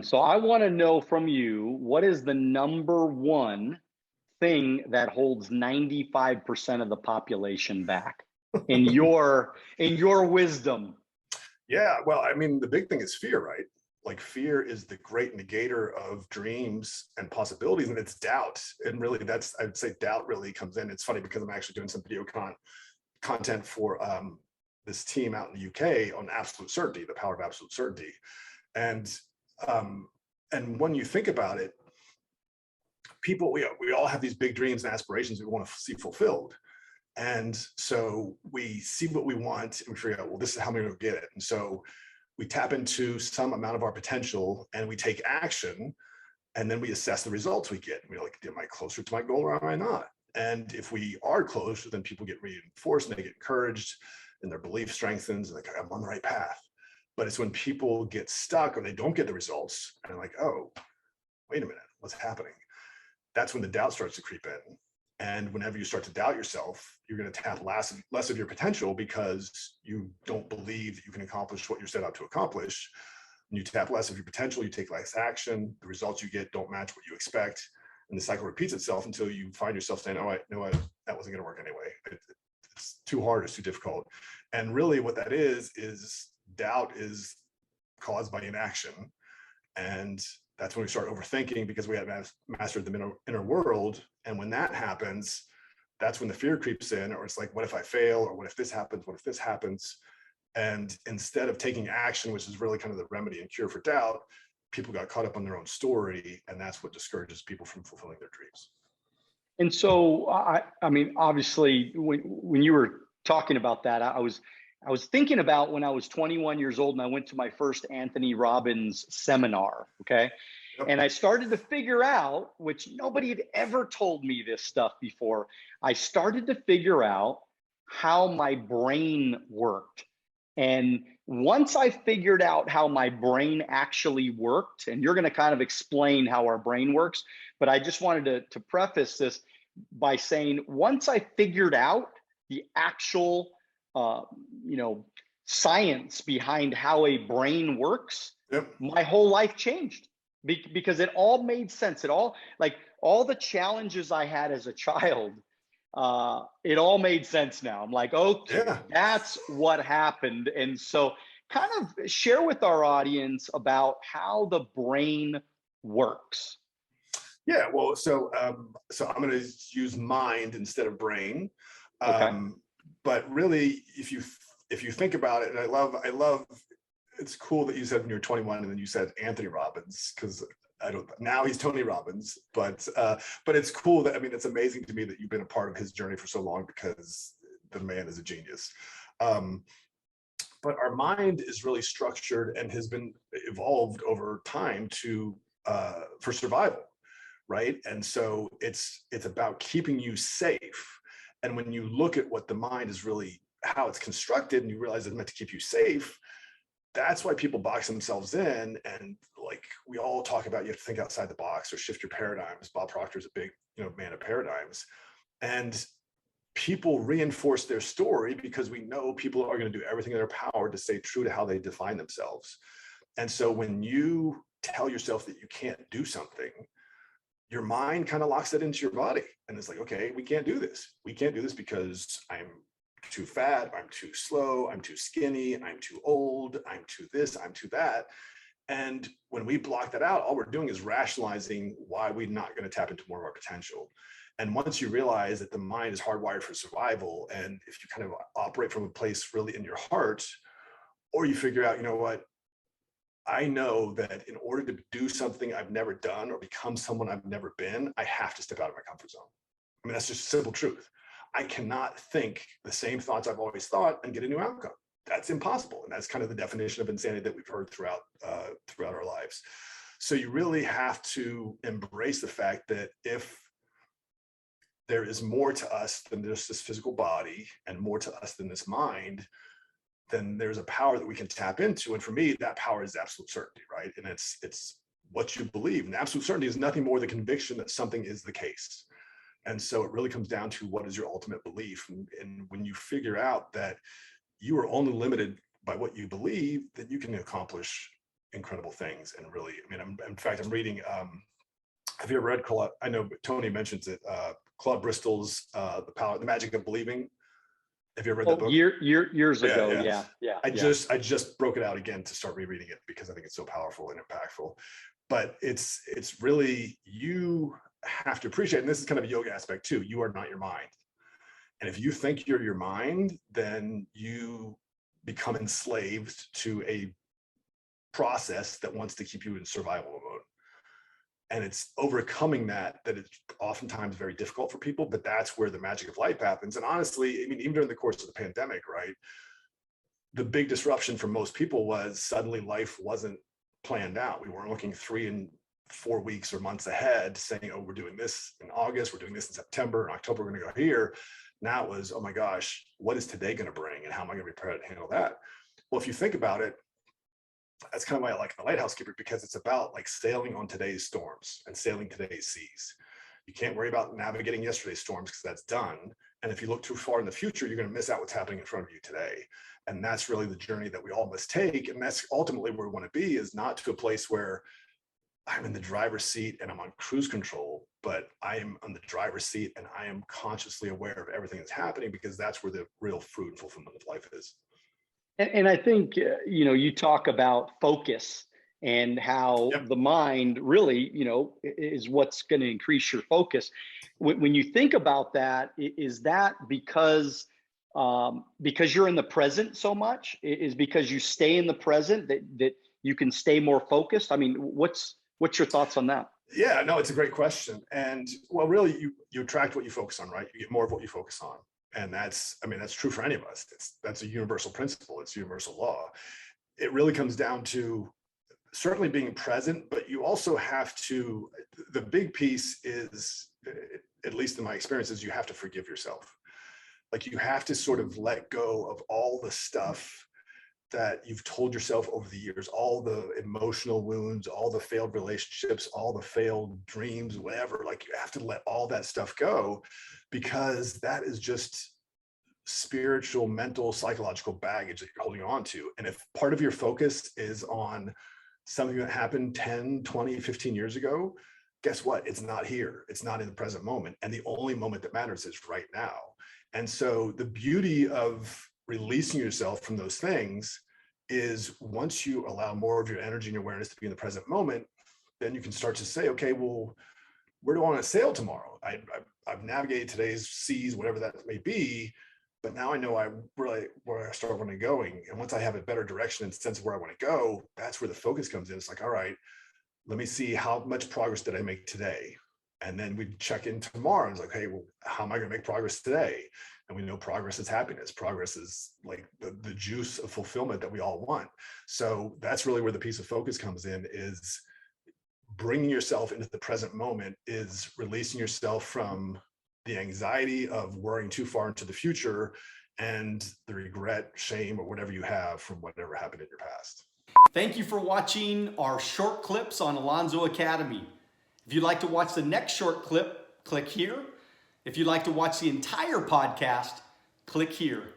So I want to know from you, what is the number one thing that holds 95% of the population back in your wisdom? Yeah, well, I mean, the big thing is fear, right? Like fear is the great negator of dreams and possibilities, and it's doubt. And really, I'd say doubt really comes in. It's funny because I'm actually doing some content for this team out in the UK on absolute certainty, the power of absolute certainty. And um, and when you think about it, people, we all have these big dreams and aspirations we want to see fulfilled. And so we see what we want and we figure out, well, this is how we're going to get it. And so we tap into some amount of our potential and we take action, and then we assess the results we get. We're like, am I closer to my goal or am I not? And if we are closer, then people get reinforced and they get encouraged and their belief strengthens and like, I'm on the right path. But it's when people get stuck or they don't get the results and like, oh, wait a minute, what's happening? That's when the doubt starts to creep in. And whenever you start to doubt yourself, you're going to tap less of your potential because you don't believe that you can accomplish what you're set out to accomplish. When you tap less of your potential, you take less action. The results you get don't match what you expect. And the cycle repeats itself until you find yourself saying, oh, you know what, that wasn't going to work anyway. It's too hard, it's too difficult. And really what that is doubt is caused by inaction. And that's when we start overthinking because we haven't mastered the inner world. And when that happens, that's when the fear creeps in, or it's like, what if I fail? Or what if this happens? What if this happens? And instead of taking action, which is really kind of the remedy and cure for doubt, people got caught up on their own story. And that's what discourages people from fulfilling their dreams. And so, I mean, obviously, when you were talking about that, I was thinking about when I was 21 years old and I went to my first Anthony Robbins seminar. Okay. Yep. And I started to figure out, which nobody had ever told me this stuff before. I started to figure out how my brain worked. And once I figured out how my brain actually worked, and you're going to kind of explain how our brain works, but I just wanted to preface this by saying, once I figured out the actual science behind how a brain works, Yep. my whole life changed because it all made sense. It all, like all the challenges I had as a child, it all made sense now. I'm like, okay, Yeah. that's what happened. And so kind of share with our audience about how the brain works. Yeah, well, so I'm going to use mind instead of brain. Okay. But really, if you think about it, and I love, it's cool that you said when you were 21 and then you said Anthony Robbins, because now he's Tony Robbins, but it's cool that, I mean, it's amazing to me that you've been a part of his journey for so long because the man is a genius. But our mind is really structured and has been evolved over time for survival, right? And so it's about keeping you safe. And when you look at what the mind is really, how it's constructed, and you realize it's meant to keep you safe, that's why people box themselves in. And like we all talk about, you have to think outside the box or shift your paradigms. Bob Proctor is a big, man of paradigms. And people reinforce their story because we know people are going to do everything in their power to stay true to how they define themselves. And so when you tell yourself that you can't do something, your mind kind of locks that into your body. And it's like, okay, we can't do this. We can't do this because I'm too fat, I'm too slow, I'm too skinny, I'm too old, I'm too this, I'm too that. And when we block that out, all we're doing is rationalizing why we're not going to tap into more of our potential. And once you realize that the mind is hardwired for survival, and if you kind of operate from a place really in your heart, or you figure out, you know what, I know that in order to do something I've never done or become someone I've never been, I have to step out of my comfort zone. I mean, that's just simple truth. I cannot think the same thoughts I've always thought and get a new outcome. That's impossible. And that's kind of the definition of insanity that we've heard throughout our lives. So you really have to embrace the fact that if there is more to us than just this physical body and more to us than this mind, then there's a power that we can tap into. And for me, that power is absolute certainty, right? And it's what you believe. And absolute certainty is nothing more than conviction that something is the case. And so it really comes down to what is your ultimate belief. And when you figure out that you are only limited by what you believe, then you can accomplish incredible things. And really, I mean, in fact, I'm reading, have you ever read Claude? I know Tony mentions it, Claude Bristol's The Magic of Believing. Have you ever read that Oh, book? years Yeah, ago. yeah. Yeah. I just broke it out again to start rereading it because I think it's so powerful and impactful. But it's really, you have to appreciate, and this is kind of a yoga aspect too, you are not your mind. And if you think you're your mind, then you become enslaved to a process that wants to keep you in survival mode. And it's overcoming that is oftentimes very difficult for people, but that's where the magic of life happens. And honestly, I mean, even during the course of the pandemic, right, the big disruption for most people was suddenly life wasn't planned out. We weren't looking 3 and 4 weeks or months ahead saying, oh, we're doing this in August, we're doing this in September, in October, we're going to go here. Now it was, oh my gosh, what is today going to bring and how am I going to be prepared to handle that? Well, if you think about it, that's kind of why I like The Lighthouse Keeper, because it's about like sailing on today's storms and sailing today's seas. You can't worry about navigating yesterday's storms because that's done. And if you look too far in the future, you're going to miss out what's happening in front of you today. And that's really the journey that we all must take. And that's ultimately where we want to be, is not to a place where I'm in the driver's seat and I'm on cruise control, but I am on the driver's seat and I am consciously aware of everything that's happening, because that's where the real fruit and fulfillment of life is. And I think, you talk about focus and how Yep. the mind really, is what's going to increase your focus. When you think about that, is that because you're in the present so much? Is because you stay in the present that you can stay more focused? I mean, what's your thoughts on that? Yeah, no, it's a great question. And well, really, you attract what you focus on, right? You get more of what you focus on. And that's true for any of us. That's a universal principle. It's universal law. It really comes down to certainly being present, but you also have to, the big piece is, at least in my experience, is you have to forgive yourself. Like, you have to sort of let go of all the stuff that you've told yourself over the years, all the emotional wounds, all the failed relationships, all the failed dreams, whatever. Like, you have to let all that stuff go, because that is just spiritual, mental, psychological baggage that you're holding on to. And if part of your focus is on something that happened 10, 20, 15 years ago, guess what? It's not here. It's not in the present moment. And the only moment that matters is right now. And so the beauty of releasing yourself from those things is, once you allow more of your energy and awareness to be in the present moment, then you can start to say, okay, well, where do I want to sail tomorrow? I've navigated today's seas, whatever that may be, but now I know where I start when I'm going. And once I have a better direction and sense of where I want to go, that's where the focus comes in. It's like, all right, let me see how much progress did I make today? And then we check in tomorrow and it's like, hey, well, how am I going to make progress today? And we know progress is happiness. Progress is like the juice of fulfillment that we all want. So that's really where the piece of focus comes in, is bringing yourself into the present moment, is releasing yourself from the anxiety of worrying too far into the future and the regret, shame, or whatever you have from whatever happened in your past. Thank you for watching our short clips on Alonzo Academy. If you'd like to watch the next short clip, click here. If you'd like to watch the entire podcast, click here.